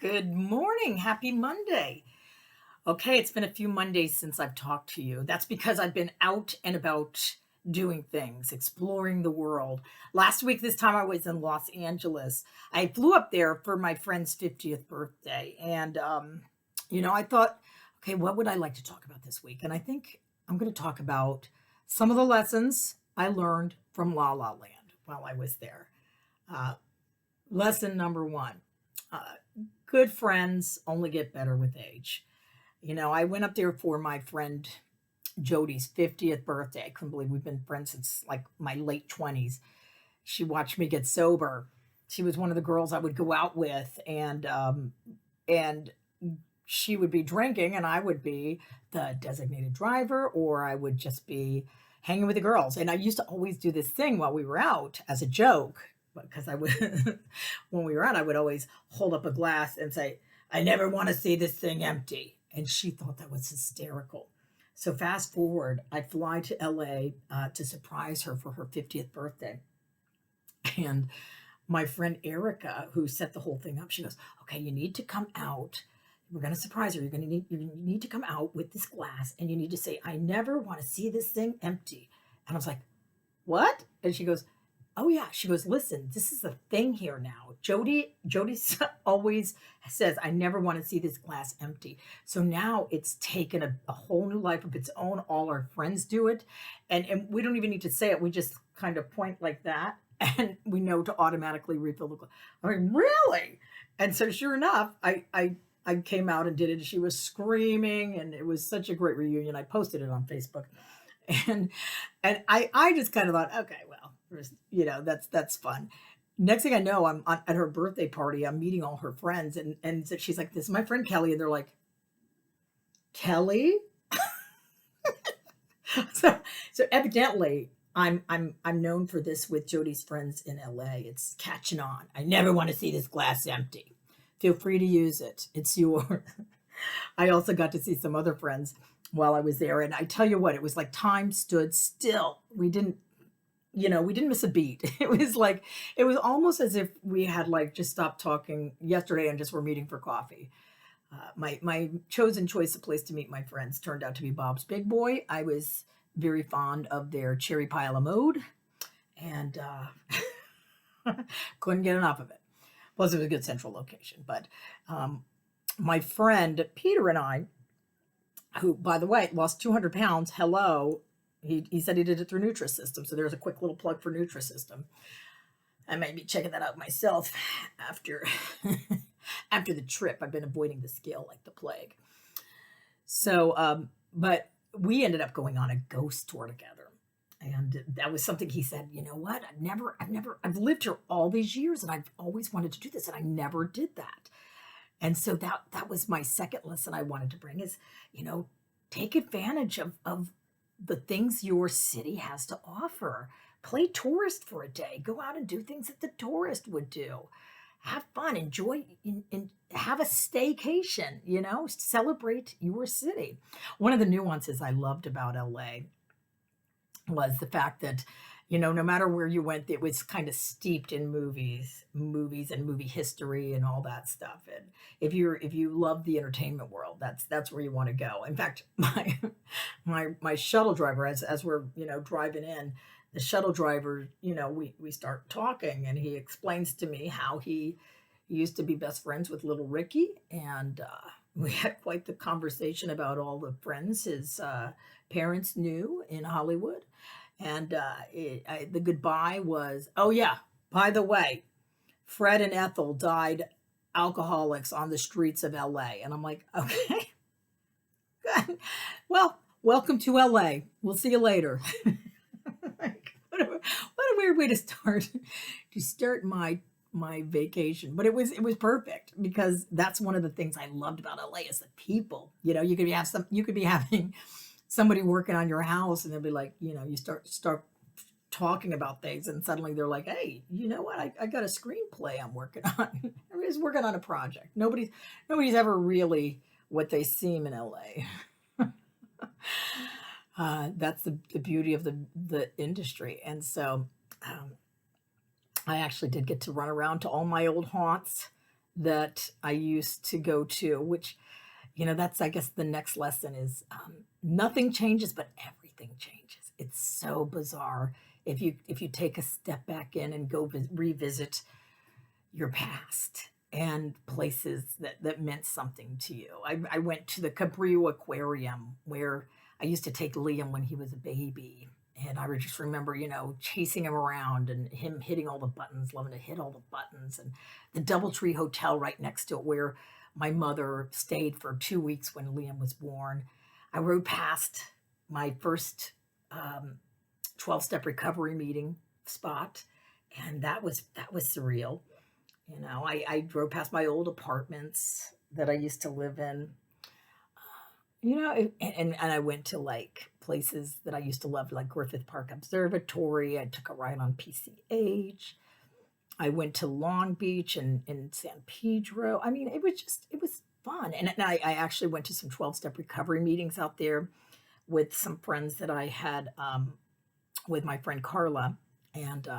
Good morning. Happy Monday. Okay, it's been a few Mondays since I've talked to you. That's because I've been out and about doing things, exploring the world. Last week, this time I was in Los Angeles. I flew up there for my friend's 50th birthday. I thought, okay, what would I like to talk about this week? And I think I'm going to talk about some of the lessons I learned from La La Land while I was there. Uh, Lesson number one. Uh, Good friends only get better with age. I went up there for my friend Jodie's 50th birthday. I couldn't believe we've been friends since like my late 20s. She watched me get sober. She was one of the girls I would go out with, and she would be drinking, and I would be the designated driver, or I would just be hanging with the girls. And I used to always do this thing while we were out as a joke, because I would, when we were out, I would always hold up a glass and say, I never want to see this thing empty. And she thought that was hysterical. So fast forward, I fly to LA to surprise her for her 50th birthday. And my friend Erica, who set the whole thing up, she goes, okay, you need to come out. We're going to surprise her. You need to come out with this glass and you need to say, I never want to see this thing empty. And I was like, what? And she goes, oh yeah. She goes, listen, this is the thing here now. Jody always says, I never want to see this glass empty. So now it's taken a whole new life of its own. All our friends do it. And we don't even need to say it. We just kind of point like that. And we know to automatically refill the glass. I'm like, really? And so sure enough, I came out and did it. She was screaming, and it was such a great reunion. I posted it on Facebook, and I just kind of thought, okay, well, that's fun. Next thing I know, at her birthday party. I'm meeting all her friends, and so she's like, "This is my friend Kelly," and they're like, "Kelly." So evidently, I'm known for this with Jodie's friends in LA. It's catching on. I never want to see this glass empty. Feel free to use it. It's yours. I also got to see some other friends while I was there. And I tell you what, it was like time stood still. We didn't miss a beat. It was almost as if we had like just stopped talking yesterday and just were meeting for coffee. My chosen choice of place to meet my friends turned out to be Bob's Big Boy. I was very fond of their cherry pie a la mode and couldn't get enough of it. Plus, it was a good central location. But my friend Peter and I, who, by the way, lost 200 pounds, hello, he said he did it through Nutrisystem. So there's a quick little plug for Nutrisystem. I might be checking that out myself after after the trip. I've been avoiding the scale like the plague. But we ended up going on a ghost tour together. And that was something he said, you know what? I've lived here all these years and I've always wanted to do this and I never did that. And so that was my second lesson I wanted to bring is, take advantage of the things your city has to offer. Play tourist for a day. Go out and do things that the tourist would do. Have fun, enjoy, and have a staycation, celebrate your city. One of the nuances I loved about LA was the fact that, no matter where you went, it was kind of steeped in movies and movie history and all that stuff. And if you love the entertainment world, that's where you want to go. In fact, my shuttle driver, as we're driving in, the shuttle driver, we start talking, and he explains to me how he used to be best friends with little Ricky, and we had quite the conversation about all the friends his parents knew in Hollywood. And the goodbye was, oh yeah, by the way, Fred and Ethel died alcoholics on the streets of LA. And I'm like, okay, good. Well, welcome to LA. We'll see you later. Like, what a weird way to start my vacation. But it was perfect because that's one of the things I loved about LA is the people. You could be having somebody working on your house and they'll be like, you start talking about things and suddenly they're like, hey, you know what? I got a screenplay I'm working on. Everybody's working on a project. Nobody's ever really what they seem in LA. That's the beauty of the industry. And so I actually did get to run around to all my old haunts that I used to go to, which, that's, I guess, the next lesson is nothing changes, but everything changes. It's so bizarre if you take a step back in and go revisit your past and places that meant something to you. I went to the Cabrillo Aquarium where I used to take Liam when he was a baby. And I just remember, chasing him around and him hitting all the buttons, loving to hit all the buttons. And the Doubletree Hotel right next to it, where my mother stayed for 2 weeks when Liam was born. I rode past my first 12-step recovery meeting spot, and that was surreal. I drove past my old apartments that I used to live in. And I went to like places that I used to love, like Griffith Park Observatory. I took a ride on PCH. I went to Long Beach and San Pedro. I mean, it was fun. And I actually went to some 12-step recovery meetings out there with some friends that I had, with my friend Carla. And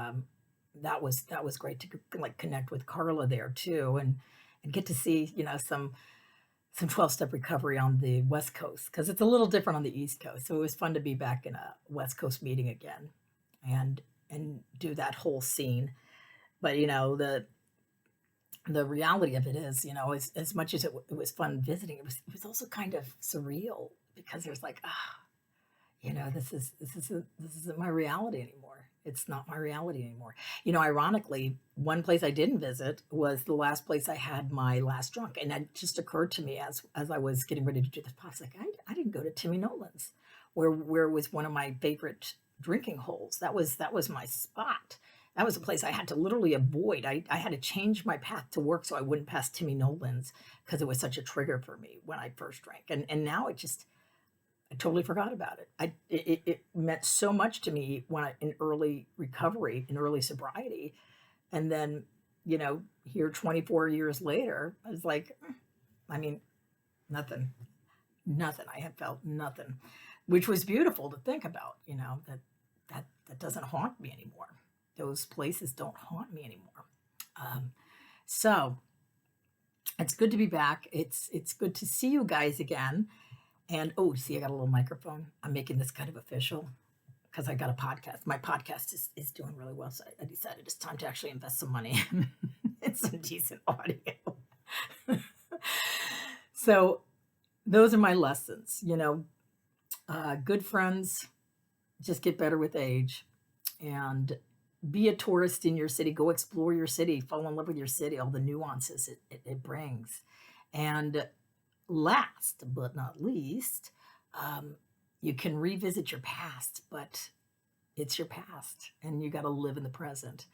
that was great to like connect with Carla there too, and get to see, some 12-step recovery on the West Coast, because it's a little different on the East Coast. So it was fun to be back in a West Coast meeting again and do that whole scene. But the reality of it is, as much as it was fun visiting, it was also kind of surreal, because there's like, this isn't my reality anymore. It's not my reality anymore. Ironically, one place I didn't visit was the last place I had my last drunk. And that just occurred to me as I was getting ready to do this podcast. Like, I didn't go to Timmy Nolan's, where was one of my favorite drinking holes. That was my spot. That was a place I had to literally avoid. I had to change my path to work so I wouldn't pass Timmy Nolan's, because it was such a trigger for me when I first drank. And now I totally forgot about it. It meant so much to me in early recovery, in early sobriety. And then, here 24 years later, I was like, I mean, nothing. I have felt nothing, which was beautiful to think about, that doesn't haunt me anymore. Those places don't haunt me anymore. So it's good to be back. It's good to see you guys again. And see, I got a little microphone. I'm making this kind of official because I got a podcast. My podcast is doing really well. So I decided it's time to actually invest some money in some decent audio. So those are my lessons. Good friends just get better with age. And be a tourist in your city. Go explore your city. Fall in love with your city, all the nuances it brings. And last but not least, you can revisit your past, but it's your past, and you got to live in the present,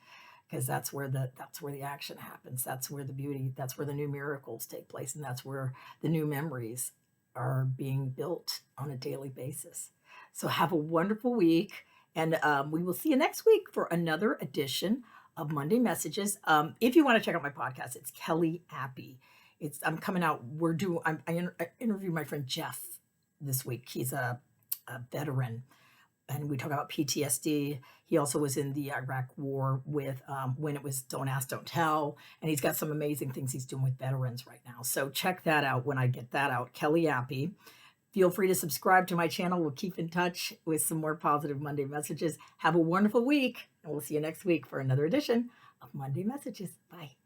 because that's where the action happens. That's where the beauty. That's where the new miracles take place, and that's where the new memories are being built on a daily basis. So have a wonderful week, and we will see you next week for another edition of Monday Messages. If you want to check out my podcast, it's Kelly Appy. I'm coming out. I interviewed my friend Jeff this week. He's a veteran, and we talk about PTSD. He also was in the Iraq War with when it was Don't Ask, Don't Tell, and he's got some amazing things he's doing with veterans right now. So check that out when I get that out. Kelly Appy. Feel free to subscribe to my channel. We'll keep in touch with some more positive Monday Messages. Have a wonderful week, and we'll see you next week for another edition of Monday Messages. Bye.